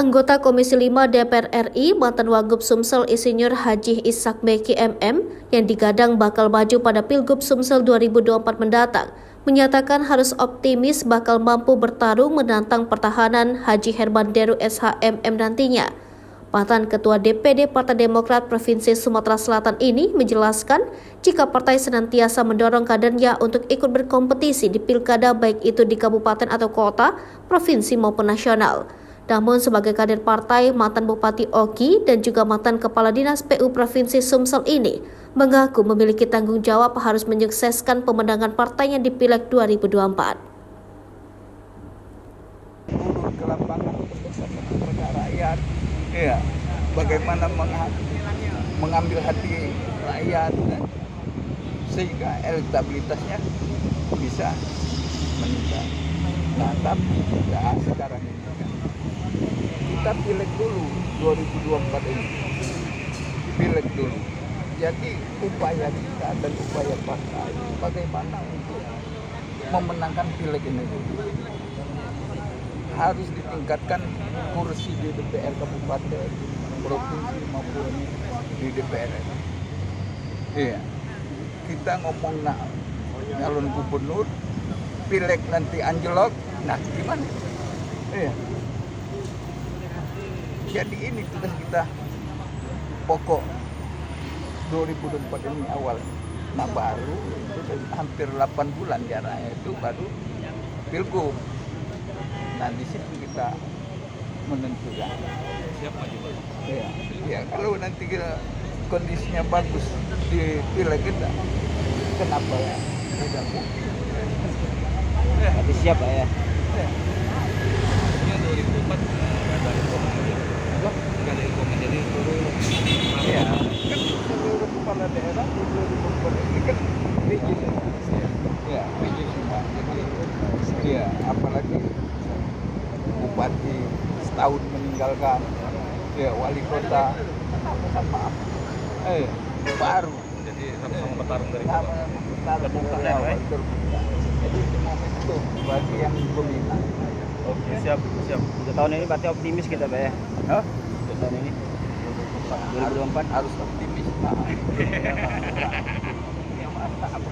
Anggota Komisi 5 DPR RI, mantan Wagub Sumsel Insinyur Haji Ishak Meki MM yang digadang bakal maju pada Pilgub Sumsel 2024 mendatang, menyatakan harus optimis bakal mampu bertarung menantang pertahanan Haji Herman Deru SHMM nantinya. Mantan Ketua DPD Partai Demokrat Provinsi Sumatera Selatan ini menjelaskan jika partai senantiasa mendorong kadernya untuk ikut berkompetisi di pilkada baik itu di kabupaten atau kota, provinsi maupun nasional. Namun sebagai kader partai, mantan Bupati Oki dan juga mantan Kepala Dinas PU Provinsi Sumsel ini mengaku memiliki tanggung jawab harus menyukseskan pemenangan partainya di Pileg 2024. Turun ke lapangan kepada rakyat, ya, bagaimana mengambil hati rakyat, sehingga elektabilitasnya bisa meningkat. Nah, tapi sekarang ini kita pileg dulu 2024 ini, pileg dulu. Jadi upaya kita dan upaya partai bagaimana untuk memenangkan pileg ini dulu. Harus ditingkatkan kursi di DPR kabupaten, provinsi maupun di DPR. Iya, kita ngomong calon gubernur, pileg nanti anjlok, nah gimana? Iya. Jadi ini tugas kita pokok 2024 ini awal. Nah baru itu hampir 8 bulan jaraknya itu baru pilgub. Nah di situ kita menentukan. Siapa juga? Ya kalau nanti kita kondisinya bagus di pileg kita, kenapa ya tidak mungkin? Tapi siap Pak ya? Yang 2004 ada rekomendasi turun. Iya, kan seluruh kepala daerah di 2004 ini kan PJ. Ya, PJ semua. Jadi, ya apalagi bupati setahun meninggalkan, ya wali kota, maaf, baru. Jadi sama-sama bertarung dari Terbuka ya, terbuka. Jadi itu momentum bagi yang peminat. Oke, siap. Untuk tahun ini berarti optimis kita Pak ya? Hah? Untuk tahun ini 2024 harus optimis. Yang mantap.